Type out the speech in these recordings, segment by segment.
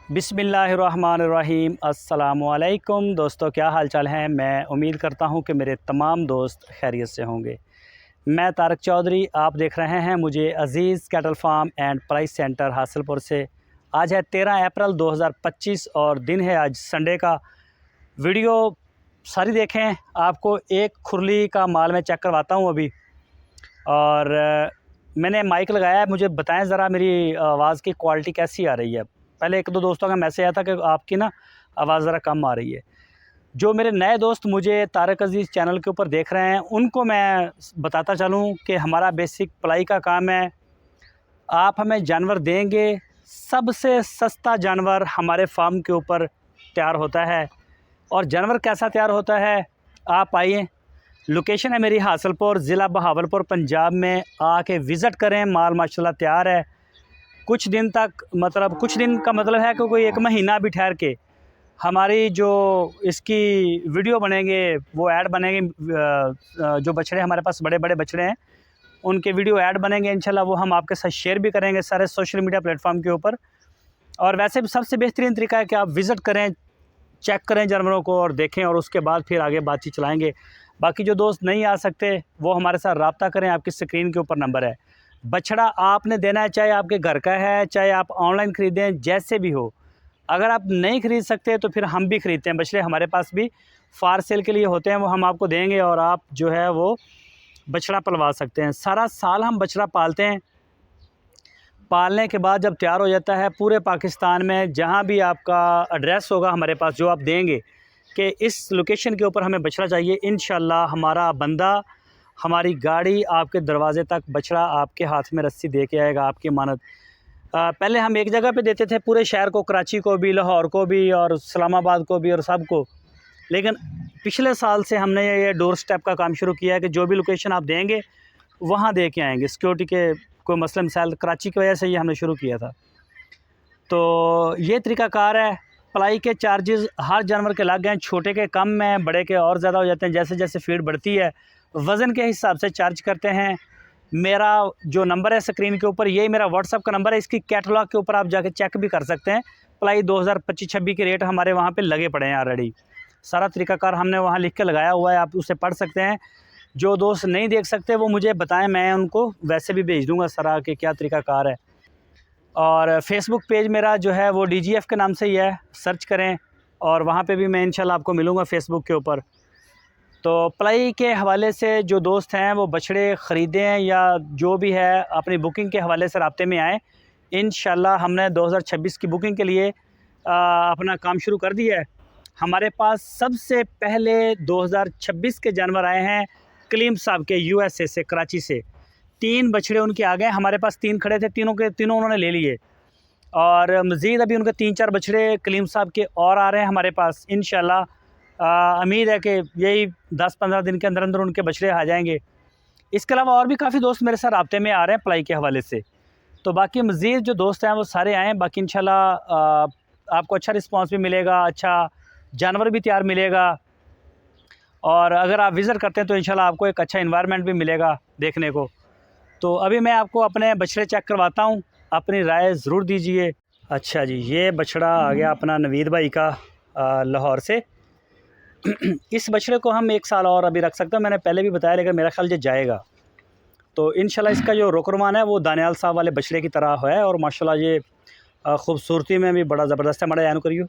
बिस्मिल्लाहिर्रहमानिर्रहीम। अस्सलामुअलैकुम दोस्तों, क्या हाल चाल हैं। मैं उम्मीद करता हूं कि मेरे तमाम दोस्त खैरियत से होंगे। मैं तारक चौधरी, आप देख रहे हैं मुझे Aziz cattle farm and price centre Hasilpur से। आज है 13 अप्रैल 2025 और दिन है आज संडे का। वीडियो सारी देखें, आपको एक खुरली का माल मैं चेक करवाता हूं अभी। और मैंने माइक लगाया है, मुझे बताएं ज़रा मेरी आवाज़ की क्वालिटी कैसी आ रही है। पहले एक दो दोस्तों का मैसेज आया था कि आपकी ना आवाज़ ज़रा कम आ रही है। जो मेरे नए दोस्त मुझे तारक अज़ीज़ चैनल के ऊपर देख रहे हैं, उनको मैं बताता चलूँ कि हमारा बेसिक पलाई का काम है। आप हमें जानवर देंगे, सबसे सस्ता जानवर हमारे फार्म के ऊपर तैयार होता है। और जानवर कैसा तैयार होता है, आप आइए। लोकेशन है मेरी हासिलपुर, ज़िला बहावलपुर, पंजाब में। आके विज़िट करें, माल माशाल्लाह तैयार है। कुछ दिन तक, मतलब कुछ दिन का मतलब है कि कोई एक महीना भी ठहर के हमारी जो इसकी वीडियो बनेंगे, वो ऐड बनेंगे। जो बछड़े हमारे पास बड़े बड़े बछड़े हैं, उनके वीडियो ऐड बनेंगे इंशाल्लाह। वो हम आपके साथ शेयर भी करेंगे सारे सोशल मीडिया प्लेटफॉर्म के ऊपर। और वैसे भी सबसे बेहतरीन तरीका है कि आप विज़िट करें, चेक करें जानवरों को और देखें, और उसके बाद फिर आगे बातचीत चलाएँगे। बाकी जो दोस्त नहीं आ सकते वो हमारे साथ रब्ता करें, आपकी स्क्रीन के ऊपर नंबर है। बछड़ा आपने देना है, चाहे आपके घर का है, चाहे आप ऑनलाइन ख़रीदें, जैसे भी हो। अगर आप नहीं ख़रीद सकते तो फिर हम भी ख़रीदते हैं बछड़े, हमारे पास भी फार सेल के लिए होते हैं, वो हम आपको देंगे और आप जो है वो बछड़ा पलवा सकते हैं। सारा साल हम बछड़ा पालते हैं। पालने के बाद जब तैयार हो जाता है, पूरे पाकिस्तान में जहाँ भी आपका एड्रेस होगा हमारे पास, जो आप देंगे कि इस लोकेशन के ऊपर हमें बछड़ा चाहिए, इंशाल्लाह हमारा बंदा, हमारी गाड़ी आपके दरवाज़े तक बछड़ा आपके हाथ में रस्सी दे के आएगा, आपकी अमानत। पहले हम एक जगह पे देते थे पूरे शहर को, कराची को भी, लाहौर को भी, और इस्लामाबाद को भी, और सब को। लेकिन पिछले साल से हमने ये डोर स्टेप का काम शुरू किया है कि जो भी लोकेशन आप देंगे वहाँ दे के आएँगे। सिक्योरिटी के कोई मसला मिसाल, कराची की वजह से ये हमने शुरू किया था। तो ये तरीक़ाकार है। पलाई के चार्जेस हर जानवर के अलग हैं, छोटे के कम हैं, बड़े के और ज़्यादा हो जाते हैं। जैसे जैसे फीड बढ़ती है, वज़न के हिसाब से चार्ज करते हैं। मेरा जो नंबर है स्क्रीन के ऊपर, यही मेरा व्हाट्सअप का नंबर है। इसकी कैटलॉग के ऊपर आप जाके चेक भी कर सकते हैं। पलाई 2025-26 के रेट हमारे वहाँ पे लगे पड़े हैं ऑलरेडी। सारा तरीक़ाकार हमने वहाँ लिख के लगाया हुआ है, आप उसे पढ़ सकते हैं। जो दोस्त नहीं देख सकते वो मुझे बताएं, मैं उनको वैसे भी भेज दूँगा सारा कि क्या तरीक़ाकार है। और फेसबुक पेज मेरा जो है वो DGF के नाम से ही है, सर्च करें, और वहाँ पे भी मैं इंशाल्लाह आपको मिलूँगा फेसबुक के ऊपर। तो पलाई के हवाले से जो दोस्त हैं वो बछड़े ख़रीदें या जो भी है, अपनी बुकिंग के हवाले से राब्ते में आएँ। इंशाल्लाह हमने 2026 की बुकिंग के लिए अपना काम शुरू कर दिया है। हमारे पास सबसे पहले 2026 के जानवर आए हैं कलीम साहब के, USA से, कराची से। 3 बछड़े उनके आ गए। हमारे पास 3 खड़े थे, तीनों के तीनों उन्होंने ले लिए। और मज़ीद अभी उनके 3-4 बछड़े कलीम साहब के और आ रहे हैं हमारे पास इंशाल्लाह। उम्मीद है कि यही 10-15 दिन के अंदर अंदर उनके बछड़े आ जाएंगे। इसके अलावा और भी काफ़ी दोस्त मेरे साथ राब्ते में आ रहे हैं पलाई के हवाले से। तो बाकी मज़ीद जो दोस्त हैं वो सारे आएँ। बाकी इंशाल्लाह आपको अच्छा रिस्पांस भी मिलेगा, अच्छा जानवर भी तैयार मिलेगा। और अगर आप विज़िट करते हैं तो इंशाल्लाह आपको एक अच्छा इन्वायरमेंट भी मिलेगा देखने को। तो अभी मैं आपको अपने बछड़े चेक करवाता हूँ, अपनी राय ज़रूर दीजिए। अच्छा जी, ये बछड़ा आ गया अपना नवीद भाई का लाहौर से। इस बछड़े को हम 1 साल और अभी रख सकते हैं, मैंने पहले भी बताया, लेकिन मेरा ख्याल ये जाएगा। तो इंशाल्लाह इसका जो रुकरमान है वो दानियाल साहब वाले बछड़े की तरह है। और माशाल्लाह ये ख़ूबसूरती में भी बड़ा ज़बरदस्त है। मड़ा यान करियो,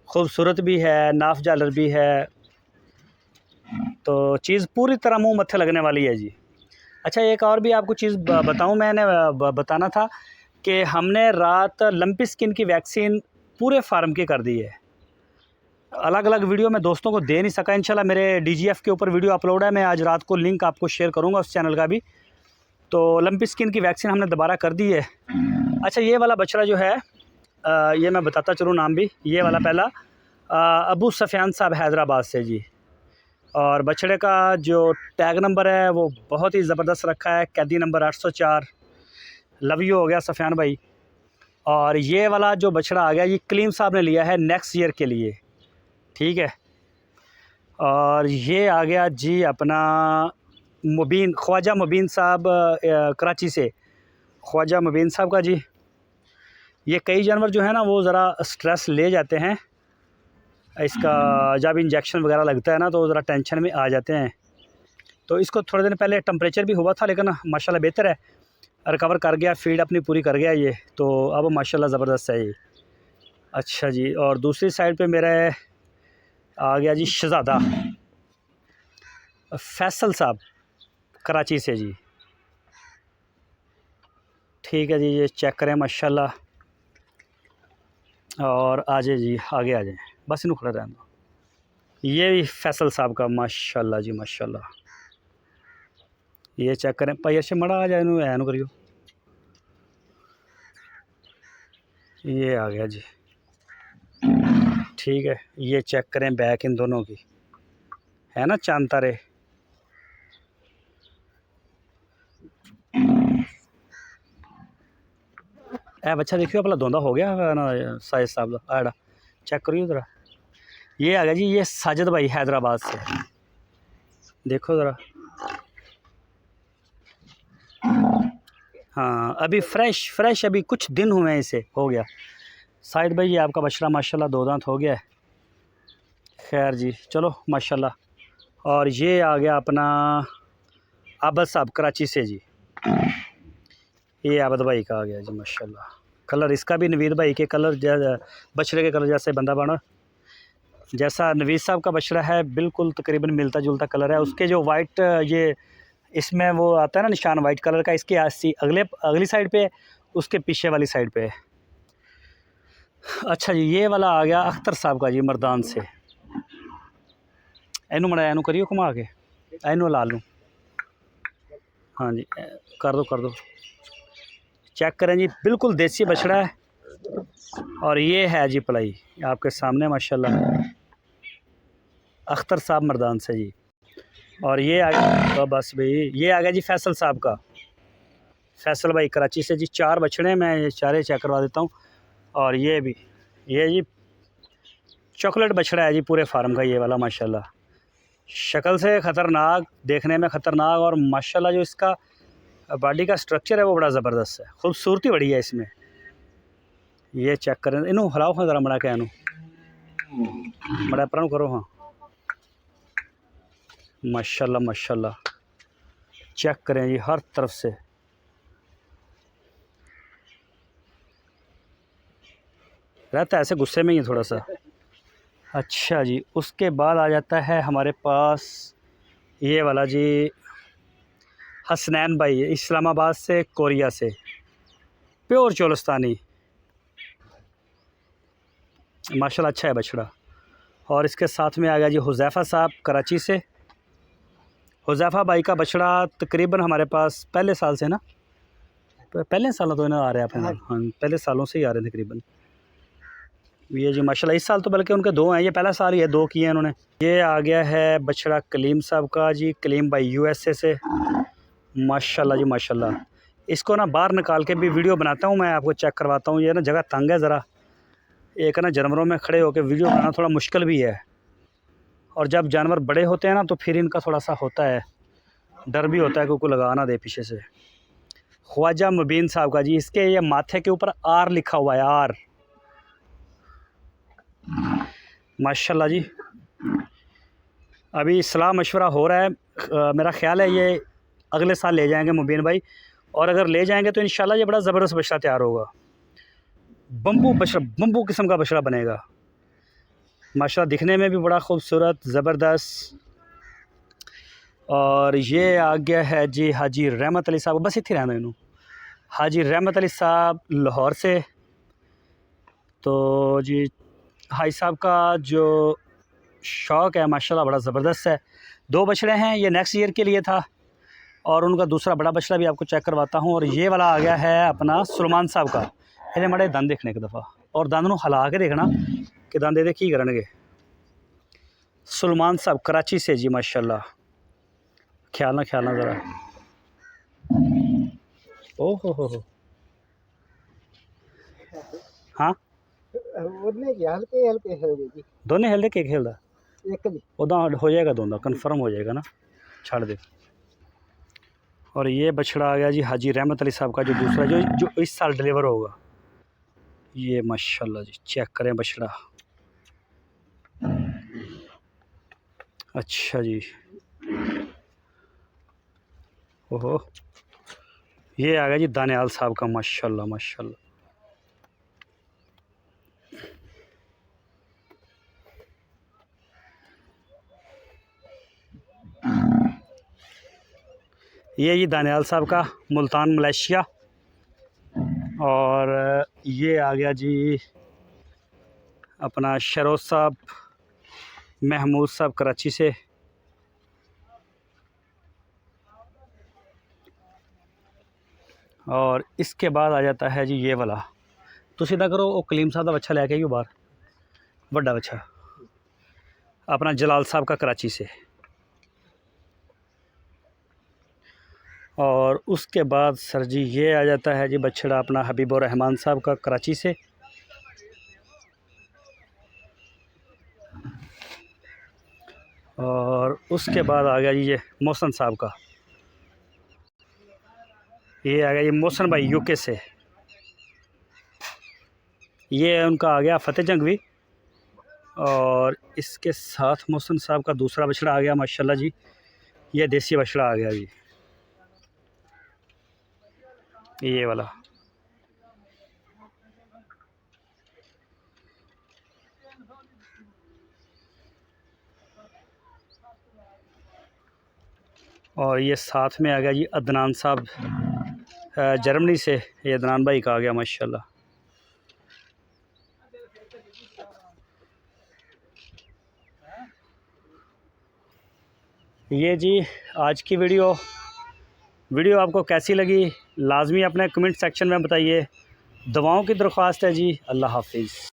खूबसूरत भी है, नाफ जालर भी है, तो चीज़ पूरी तरह मुँह मत्थे लगने वाली है जी। अच्छा, एक और भी आपको चीज़ बताऊँ, मैंने बताना था कि हमने रात लंपी स्किन की वैक्सीन पूरे फार्म की कर दी है। अलग अलग वीडियो मैं दोस्तों को दे नहीं सका, इंशाल्लाह मेरे DGF के ऊपर वीडियो अपलोड है, मैं आज रात को लिंक आपको शेयर करूंगा उस चैनल का भी। तो लंपी स्किन की वैक्सीन हमने दोबारा कर दी है। अच्छा, ये वाला बछड़ा जो है, ये मैं बताता चलूँ नाम भी। ये वाला पहला अबू सफ़ियान साहब हैदराबाद से जी। और बछड़े का जो टैग नंबर है वो बहुत ही ज़बरदस्त रखा है, कैदी नंबर 804। लव यू हो गया सफ़ियान भाई। और ये वाला जो बछड़ा आ गया, ये कलीम साहब ने लिया है नेक्स्ट ईयर के लिए, ठीक है। और ये आ गया जी अपना मुबीन, ख्वाजा मुबीन साहब, कराची से, ख्वाजा मुबीन साहब का जी। ये कई जानवर जो है ना वो ज़रा स्ट्रेस ले जाते हैं, इसका जब इंजेक्शन वगैरह लगता है ना तो ज़रा टेंशन में आ जाते हैं। तो इसको थोड़े दिन पहले टेम्परेचर भी हुआ था, लेकिन माशाल्लाह बेहतर है, रिकवर कर गया, फीड अपनी पूरी कर गया ये, तो अब माशाल्लाह ज़बरदस्त है ये। अच्छा जी, और दूसरी साइड पे मेरा आ गया जी शहज़ादा फैसल साहब कराची से जी। ठीक है जी, ये चेक करें माशाल्लाह, और आ जाए जी, आगे आ जाए, बस इन्हों खड़ा रहने दो। ये भी फैसल साहब का माशाल्लाह जी माशाल्लाह। ये चेक करें भाई, अच्छे मड़ा आ जाए, इन्हों ऐन करियो। ये आ गया जी, ठीक है। ये चेक करें बैक इन दोनों की, है ना चांद तारे। ए बच्चा देखियो भला धोंदा हो गया ना साइज साहब का, आड़ा चेक करियो ज़रा। ये आ गया जी, ये साजिद भाई हैदराबाद से, देखो ज़रा। हाँ अभी फ्रेश अभी कुछ दिन हुए हैं इसे, हो गया। साजिद भाई ये आपका बछड़ा माशाल्लाह 2 दांत हो गया है। खैर जी चलो माशाल्लाह। और ये आ गया अपना आबद साहब कराची से जी। ये आबद भाई का आ गया जी माशाल्लाह। कलर इसका भी नवीद भाई के कलर बछड़े के कलर जैसे बंदा बना, जैसा नवीद साहब का बछड़ा है बिल्कुल तकरीबन मिलता जुलता कलर है। उसके जो वाइट ये इसमें वो आता है ना निशान वाइट कलर का, इसके अगली साइड पे, उसके पीछे वाली साइड पे। अच्छा जी, ये वाला आ गया अख्तर साहब का जी मर्दान से। इनू मड़ा इनू करियो घुमा के, इनू ला लूँ। हाँ जी कर दो चेक करें जी, बिल्कुल देसी बछड़ा है। और ये है जी पलाई आपके सामने माशाल्लाह, अख्तर साहब मर्दान से जी। और ये आ गया तो बस भाई, ये आ गया जी फैसल साहब का, फैसल भाई कराची से जी। 4 बछड़े मैं ये चारे चेक करवा देता हूँ। और ये भी, ये जी चॉकलेट बछड़ा है जी पूरे फार्म का ये वाला माशाल्लाह। शक्ल से ख़तरनाक, देखने में ख़तरनाक, और माशाल्लाह जो इसका बॉडी का स्ट्रक्चर है वो बड़ा ज़बरदस्त है, खूबसूरती बड़ी है इसमें। ये चेक करें, इनू हलाओ हाँ ज़रा मड़ा के, इनू मड़ा पर करो हाँ, माशाल्लाह माशाल्लाह। चेक करें जी हर तरफ से, रहता है ऐसे गुस्से में ही थोड़ा सा। अच्छा जी, उसके बाद आ जाता है हमारे पास ये वाला जी हसनैन भाई, इस्लामाबाद से, कोरिया से, प्योर चोलस्तानी माशाल्लाह। अच्छा है बछड़ा। और इसके साथ में आ गया जी हुज़ैफ़ा साहब कराची से। हुज़ैफ़ा भाई का बछड़ा तकरीबन हमारे पास पहले साल से ना, पहले सालों तो इन्हें आ रहे हैं अपने नाम, हाँ पहले सालों से ही आ रहे हैं तकरीबन। ये जी माशाल्लाह, इस साल तो बल्कि उनके 2 हैं, ये पहला साल ही है 2 किए हैं उन्होंने। ये आ गया है बछड़ा कलीम साहब का जी, कलीम भाई यूएसए से, माशाल्लाह जी माशाल्लाह। इसको ना बाहर निकाल के भी वीडियो बनाता हूँ मैं, आपको चेक करवाता हूँ। ये ना जगह तंग है ज़रा, एक ना जानवरों में खड़े होकर वीडियो बनाना थोड़ा मुश्किल भी है। और जब जानवर बड़े होते हैं ना तो फिर इनका थोड़ा सा होता है, डर भी होता है कि कोई लगा ना दे पीछे से। ख्वाजा मुबीन साहब का जी, इसके ये माथे के ऊपर आर लिखा हुआ है, आर माशाल्लाह जी। अभी सलाह मशवरा हो रहा है, मेरा ख़्याल है ये अगले साल ले जाएंगे मुबीन भाई, और अगर ले जाएंगे तो इंशाल्लाह ये बड़ा ज़बरदस्त बछड़ा तैयार होगा। बम्बू किस्म का बछड़ा बनेगा माशाल्लाह, दिखने में भी बड़ा खूबसूरत ज़बरदस्त। और ये आ गया है जी हाजी रहमत अली साहब, बस इतने रहना इनू, हाजी रहमत अली साहब लाहौर से। तो जी हाई साहब का जो शौक़ है माशाल्लाह बड़ा ज़बरदस्त है। 2 बछड़े हैं, ये नेक्स्ट ईयर के लिए था, और उनका दूसरा बड़ा बछड़ा भी आपको चेक करवाता हूँ। और ये वाला आ गया है अपना सुलेमान साहब का। इन्हें मड़े दंद देखने एक दफ़ा, और दंद नूं हिला के देखना कि दंद ये की करनगे। सुलेमान साहब कराची से जी माशाल्लाह, ख्याल ना ज़रा। ओ हो हाँ दोनों हेलते के खेलता उदा हो जाएगा, दोनों कन्फर्म हो जाएगा ना, छाड़ दे। और ये बछड़ा आ गया जी हाजी रहमत अली साहब का, जो दूसरा जो इस साल डिलीवर होगा। ये माशाल्लाह जी, चेक करें बछड़ा। अच्छा जी, ओहो, ये आ गया जी दानियाल साहब का, माशाल्लाह माशाल्लाह। ये जी दानियाल साहब का मुल्तान मलेशिया। और ये आ गया जी अपना शरोज साहब महमूद साहब कराची से। और इसके बाद आ जाता है जी ये वाला, तो सीधा करो वो कलीम साहब का बच्चा लेके आइयो बाहर, बड़ा बच्चा अपना जलाल साहब का कराची से। और उसके बाद सर जी ये आ जाता है जी बछड़ा अपना हबीबुर रहमान साहब का कराची से। और उसके बाद आ गया जी ये मोहसन साहब का, ये आ गया जी मोहसन भाई यूके से। ये उनका आ गया फतेह जंगवी। और इसके साथ मोहसन साहब का दूसरा बछड़ा आ गया माशाल्लाह जी, ये देसी बछड़ा आ गया जी, ये वाला। और ये साथ में आ गया जी अदनान साहब जर्मनी से, ये अदनान भाई का आ गया माशाल्लाह। ये जी आज की वीडियो आपको कैसी लगी लाजमी अपने कमेंट सेक्शन में बताइए। दुआओं की दरख्वास्त है जी। अल्लाह हाफिज़।